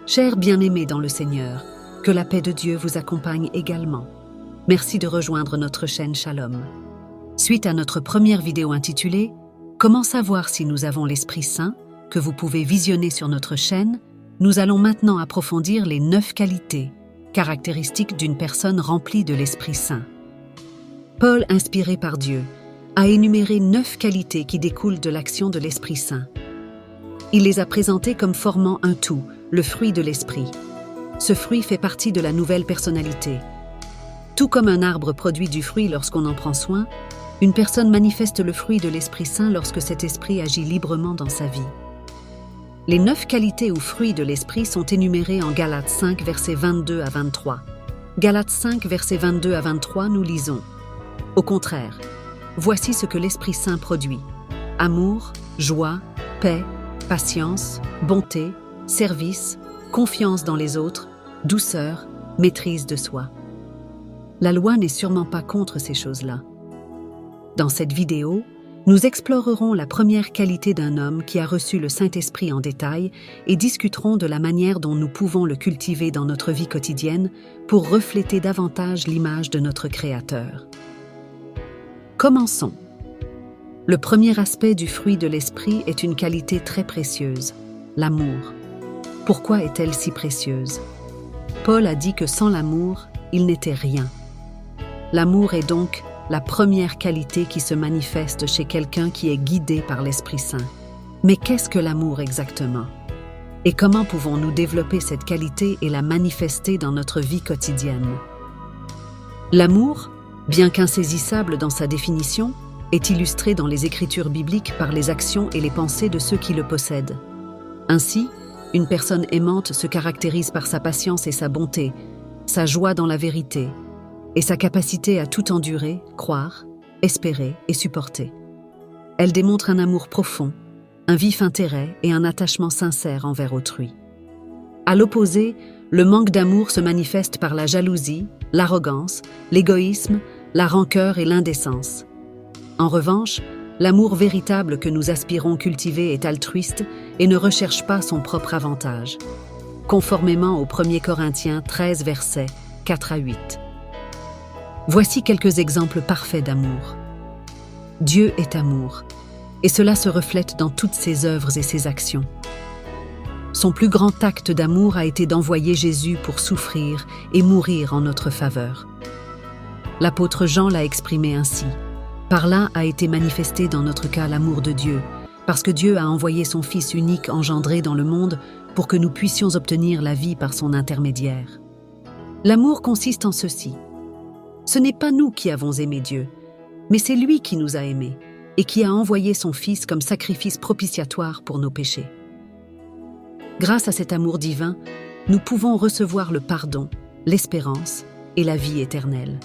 Chers bien-aimés dans le Seigneur, que la paix de Dieu vous accompagne également. Merci de rejoindre notre chaîne Shalom. Suite à notre première vidéo intitulée « Comment savoir si nous avons l'Esprit Saint ?» que vous pouvez visionner sur notre chaîne, nous allons maintenant approfondir les 9 qualités caractéristiques d'une personne remplie de l'Esprit Saint. Paul, inspiré par Dieu, a énuméré 9 qualités qui découlent de l'action de l'Esprit Saint. Il les a présentées comme formant un tout, le fruit de l'Esprit. Ce fruit fait partie de la nouvelle personnalité. Tout comme un arbre produit du fruit lorsqu'on en prend soin, une personne manifeste le fruit de l'Esprit Saint lorsque cet esprit agit librement dans sa vie. Les 9 qualités ou fruits de l'Esprit sont énumérées en Galates 5, versets 22 à 23. Galates 5, versets 22 à 23, nous lisons « Au contraire, voici ce que l'Esprit Saint produit. Amour, joie, paix, patience, bonté, service, confiance dans les autres, douceur, maîtrise de soi. » La loi n'est sûrement pas contre ces choses-là. Dans cette vidéo, nous explorerons la première qualité d'un homme qui a reçu le Saint-Esprit en détail et discuterons de la manière dont nous pouvons le cultiver dans notre vie quotidienne pour refléter davantage l'image de notre Créateur. Commençons. Le premier aspect du fruit de l'Esprit est une qualité très précieuse, l'amour. Pourquoi est-elle si précieuse? Paul a dit que sans l'amour, il n'était rien. L'amour est donc la première qualité qui se manifeste chez quelqu'un qui est guidé par l'Esprit Saint. Mais qu'est-ce que l'amour exactement? Et comment pouvons-nous développer cette qualité et la manifester dans notre vie quotidienne? L'amour, bien qu'insaisissable dans sa définition, est illustré dans les Écritures bibliques par les actions et les pensées de ceux qui le possèdent. Ainsi, une personne aimante se caractérise par sa patience et sa bonté, sa joie dans la vérité, et sa capacité à tout endurer, croire, espérer et supporter. Elle démontre un amour profond, un vif intérêt et un attachement sincère envers autrui. À l'opposé, le manque d'amour se manifeste par la jalousie, l'arrogance, l'égoïsme, la rancœur et l'indécence. En revanche, l'amour véritable que nous aspirons cultiver est altruiste et ne recherche pas son propre avantage, conformément au 1 Corinthiens 13, versets 4 à 8. Voici quelques exemples parfaits d'amour. Dieu est amour, et cela se reflète dans toutes ses œuvres et ses actions. Son plus grand acte d'amour a été d'envoyer Jésus pour souffrir et mourir en notre faveur. L'apôtre Jean l'a exprimé ainsi. Par là a été manifesté dans notre cas l'amour de Dieu, parce que Dieu a envoyé son Fils unique engendré dans le monde pour que nous puissions obtenir la vie par son intermédiaire. L'amour consiste en ceci. Ce n'est pas nous qui avons aimé Dieu, mais c'est lui qui nous a aimés et qui a envoyé son Fils comme sacrifice propitiatoire pour nos péchés. Grâce à cet amour divin, nous pouvons recevoir le pardon, l'espérance et la vie éternelle.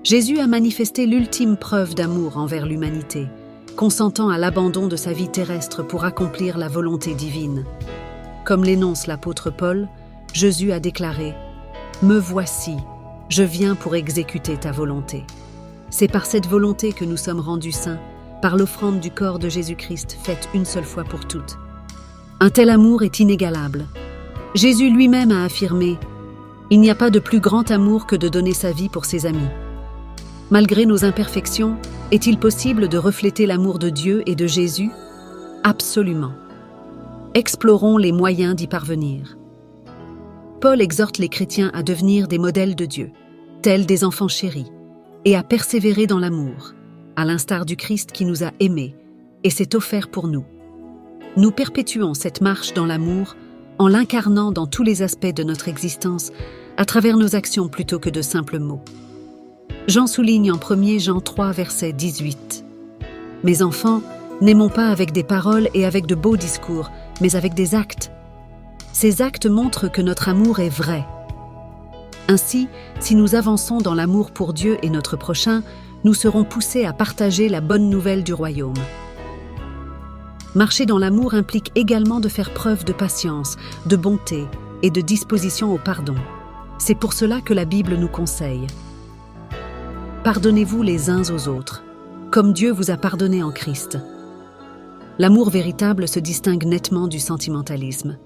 Jésus a manifesté l'ultime preuve d'amour envers l'humanité, consentant à l'abandon de sa vie terrestre pour accomplir la volonté divine. Comme l'énonce l'apôtre Paul, Jésus a déclaré « Me voici, je viens pour exécuter ta volonté ». C'est par cette volonté que nous sommes rendus saints, par l'offrande du corps de Jésus-Christ faite une seule fois pour toutes. Un tel amour est inégalable. Jésus lui-même a affirmé « Il n'y a pas de plus grand amour que de donner sa vie pour ses amis ». Malgré nos imperfections, est-il possible de refléter l'amour de Dieu et de Jésus? Absolument. Explorons les moyens d'y parvenir. Paul exhorte les chrétiens à devenir des modèles de Dieu, tels des enfants chéris, et à persévérer dans l'amour, à l'instar du Christ qui nous a aimés et s'est offert pour nous. Nous perpétuons cette marche dans l'amour en l'incarnant dans tous les aspects de notre existence à travers nos actions plutôt que de simples mots. Jean souligne en 1 Jean 3, verset 18. « Mes enfants, n'aimons pas avec des paroles et avec de beaux discours, mais avec des actes. Ces actes montrent que notre amour est vrai. Ainsi, si nous avançons dans l'amour pour Dieu et notre prochain, nous serons poussés à partager la bonne nouvelle du royaume. Marcher dans l'amour implique également de faire preuve de patience, de bonté et de disposition au pardon. C'est pour cela que la Bible nous conseille. Pardonnez-vous les uns aux autres, comme Dieu vous a pardonné en Christ. L'amour véritable se distingue nettement du sentimentalisme.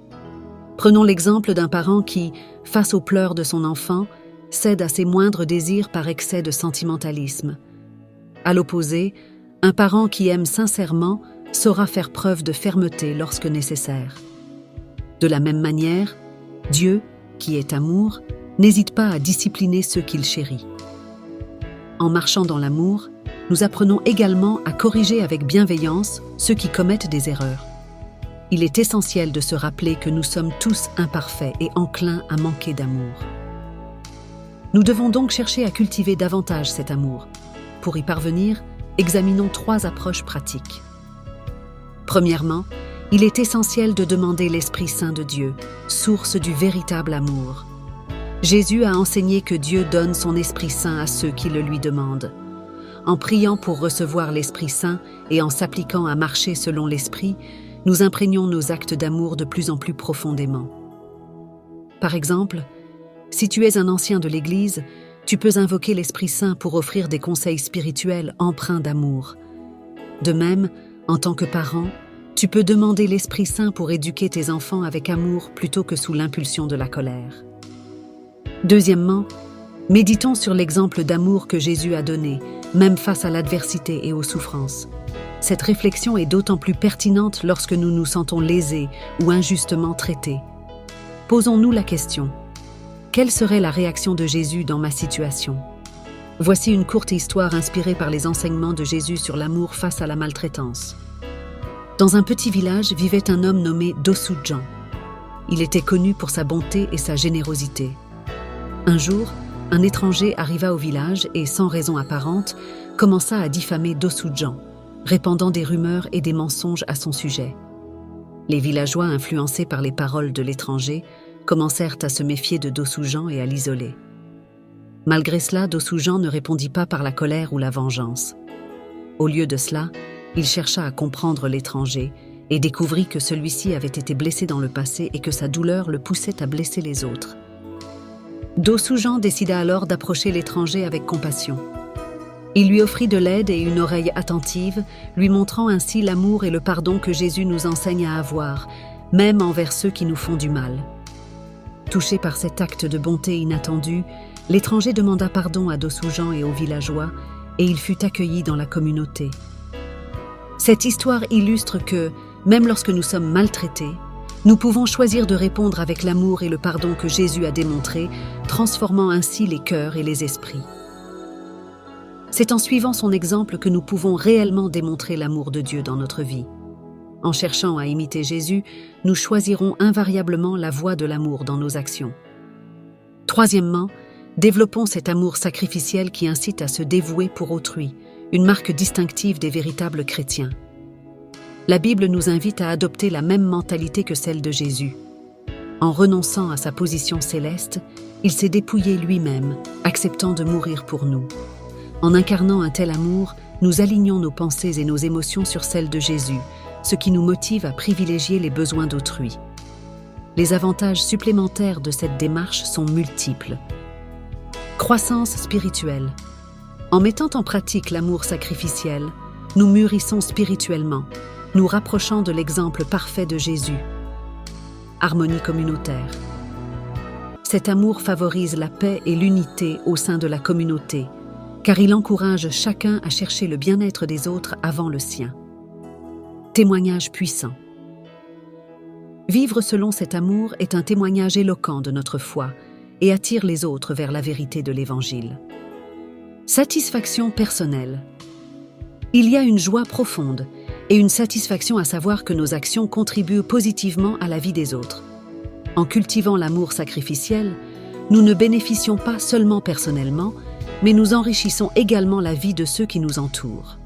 Prenons l'exemple d'un parent qui, face aux pleurs de son enfant, cède à ses moindres désirs par excès de sentimentalisme. À l'opposé, un parent qui aime sincèrement saura faire preuve de fermeté lorsque nécessaire. De la même manière, Dieu, qui est amour, n'hésite pas à discipliner ceux qu'il chérit. En marchant dans l'amour, nous apprenons également à corriger avec bienveillance ceux qui commettent des erreurs. Il est essentiel de se rappeler que nous sommes tous imparfaits et enclins à manquer d'amour. Nous devons donc chercher à cultiver davantage cet amour. Pour y parvenir, examinons 3 approches pratiques. Premièrement, il est essentiel de demander l'Esprit Saint de Dieu, source du véritable amour. Jésus a enseigné que Dieu donne son Esprit Saint à ceux qui le lui demandent. En priant pour recevoir l'Esprit Saint et en s'appliquant à marcher selon l'Esprit, nous imprégnons nos actes d'amour de plus en plus profondément. Par exemple, si tu es un ancien de l'Église, tu peux invoquer l'Esprit Saint pour offrir des conseils spirituels empreints d'amour. De même, en tant que parent, tu peux demander l'Esprit Saint pour éduquer tes enfants avec amour plutôt que sous l'impulsion de la colère. Deuxièmement, méditons sur l'exemple d'amour que Jésus a donné, même face à l'adversité et aux souffrances. Cette réflexion est d'autant plus pertinente lorsque nous nous sentons lésés ou injustement traités. Posons-nous la question: quelle serait la réaction de Jésus dans ma situation? Voici une courte histoire inspirée par les enseignements de Jésus sur l'amour face à la maltraitance. Dans un petit village vivait un homme nommé Dosujan. Il était connu pour sa bonté et sa générosité. Un jour, un étranger arriva au village et, sans raison apparente, commença à diffamer Dosujan, répandant des rumeurs et des mensonges à son sujet. Les villageois, influencés par les paroles de l'étranger, commencèrent à se méfier de Dosujan et à l'isoler. Malgré cela, Dosujan ne répondit pas par la colère ou la vengeance. Au lieu de cela, il chercha à comprendre l'étranger et découvrit que celui-ci avait été blessé dans le passé et que sa douleur le poussait à blesser les autres. Dosujan décida alors d'approcher l'étranger avec compassion. Il lui offrit de l'aide et une oreille attentive, lui montrant ainsi l'amour et le pardon que Jésus nous enseigne à avoir, même envers ceux qui nous font du mal. Touché par cet acte de bonté inattendu, l'étranger demanda pardon à Dosujan et aux villageois, et il fut accueilli dans la communauté. Cette histoire illustre que, même lorsque nous sommes maltraités, nous pouvons choisir de répondre avec l'amour et le pardon que Jésus a démontré, transformant ainsi les cœurs et les esprits. C'est en suivant son exemple que nous pouvons réellement démontrer l'amour de Dieu dans notre vie. En cherchant à imiter Jésus, nous choisirons invariablement la voie de l'amour dans nos actions. Troisièmement, développons cet amour sacrificiel qui incite à se dévouer pour autrui, une marque distinctive des véritables chrétiens. La Bible nous invite à adopter la même mentalité que celle de Jésus. En renonçant à sa position céleste, il s'est dépouillé lui-même, acceptant de mourir pour nous. En incarnant un tel amour, nous alignons nos pensées et nos émotions sur celles de Jésus, ce qui nous motive à privilégier les besoins d'autrui. Les avantages supplémentaires de cette démarche sont multiples. Croissance spirituelle. En mettant en pratique l'amour sacrificiel, nous mûrissons spirituellement, nous rapprochant de l'exemple parfait de Jésus. Harmonie communautaire. Cet amour favorise la paix et l'unité au sein de la communauté, car il encourage chacun à chercher le bien-être des autres avant le sien. Témoignage puissant. Vivre selon cet amour est un témoignage éloquent de notre foi et attire les autres vers la vérité de l'Évangile. Satisfaction personnelle. Il y a une joie profonde et une satisfaction à savoir que nos actions contribuent positivement à la vie des autres. En cultivant l'amour sacrificiel, nous ne bénéficions pas seulement personnellement, mais nous enrichissons également la vie de ceux qui nous entourent.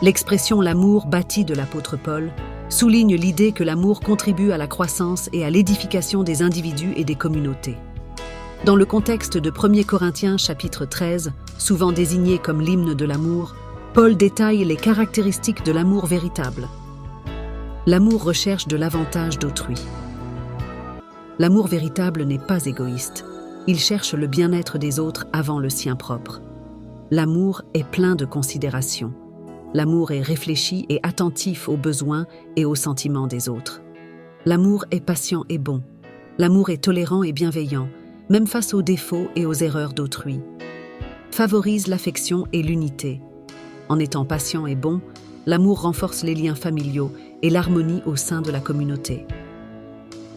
L'expression « l'amour bâti » de l'apôtre Paul souligne l'idée que l'amour contribue à la croissance et à l'édification des individus et des communautés. Dans le contexte de 1 Corinthiens chapitre 13, souvent désigné comme l'hymne de l'amour, Paul détaille les caractéristiques de l'amour véritable. L'amour recherche de l'avantage d'autrui. L'amour véritable n'est pas égoïste. Il cherche le bien-être des autres avant le sien propre. L'amour est plein de considération. L'amour est réfléchi et attentif aux besoins et aux sentiments des autres. L'amour est patient et bon. L'amour est tolérant et bienveillant, même face aux défauts et aux erreurs d'autrui. Favorise l'affection et l'unité. En étant patient et bon, l'amour renforce les liens familiaux et l'harmonie au sein de la communauté.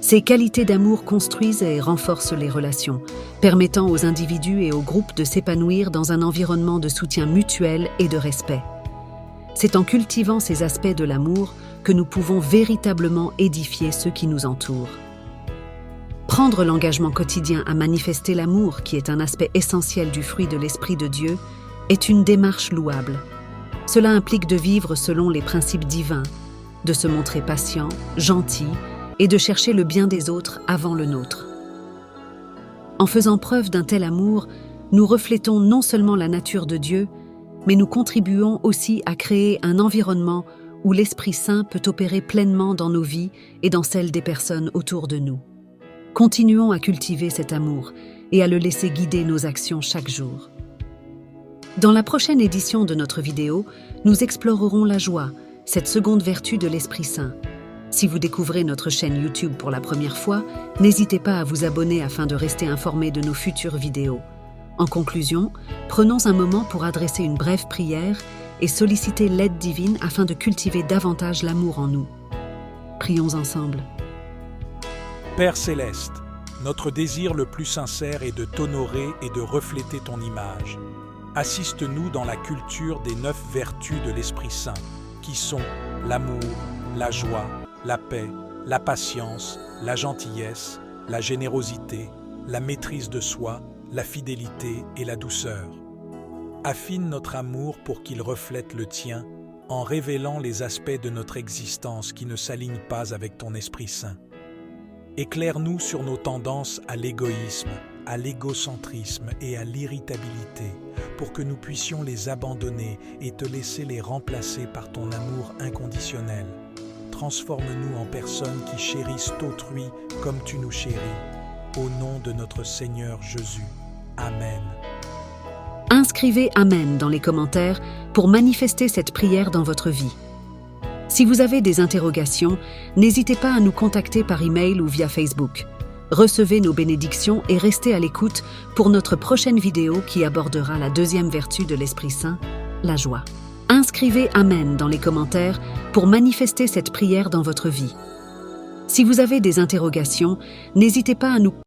Ces qualités d'amour construisent et renforcent les relations, permettant aux individus et aux groupes de s'épanouir dans un environnement de soutien mutuel et de respect. C'est en cultivant ces aspects de l'amour que nous pouvons véritablement édifier ceux qui nous entourent. Prendre l'engagement quotidien à manifester l'amour, qui est un aspect essentiel du fruit de l'Esprit de Dieu, est une démarche louable. Cela implique de vivre selon les principes divins, de se montrer patient, gentil et de chercher le bien des autres avant le nôtre. En faisant preuve d'un tel amour, nous reflétons non seulement la nature de Dieu, mais nous contribuons aussi à créer un environnement où l'Esprit Saint peut opérer pleinement dans nos vies et dans celles des personnes autour de nous. Continuons à cultiver cet amour et à le laisser guider nos actions chaque jour. Dans la prochaine édition de notre vidéo, nous explorerons la joie, cette seconde vertu de l'Esprit Saint. Si vous découvrez notre chaîne YouTube pour la première fois, n'hésitez pas à vous abonner afin de rester informé de nos futures vidéos. En conclusion, prenons un moment pour adresser une brève prière et solliciter l'aide divine afin de cultiver davantage l'amour en nous. Prions ensemble. Père Céleste, notre désir le plus sincère est de t'honorer et de refléter ton image. Assiste-nous dans la culture des 9 vertus de l'Esprit Saint, qui sont l'amour, la joie, la paix, la patience, la gentillesse, la générosité, la maîtrise de soi, la fidélité et la douceur. Affine notre amour pour qu'il reflète le tien, en révélant les aspects de notre existence qui ne s'alignent pas avec ton Esprit Saint. Éclaire-nous sur nos tendances à l'égoïsme, à l'égocentrisme et à l'irritabilité, pour que nous puissions les abandonner et te laisser les remplacer par ton amour inconditionnel. Transforme-nous en personnes qui chérissent autrui comme tu nous chéris. Au nom de notre Seigneur Jésus. Amen. Inscrivez Amen dans les commentaires pour manifester cette prière dans votre vie. Si vous avez des interrogations, n'hésitez pas à nous contacter par email ou via Facebook. Recevez nos bénédictions et restez à l'écoute pour notre prochaine vidéo qui abordera la deuxième vertu de l'Esprit Saint, la joie. Inscrivez Amen dans les commentaires pour manifester cette prière dans votre vie. Si vous avez des interrogations, n'hésitez pas à nous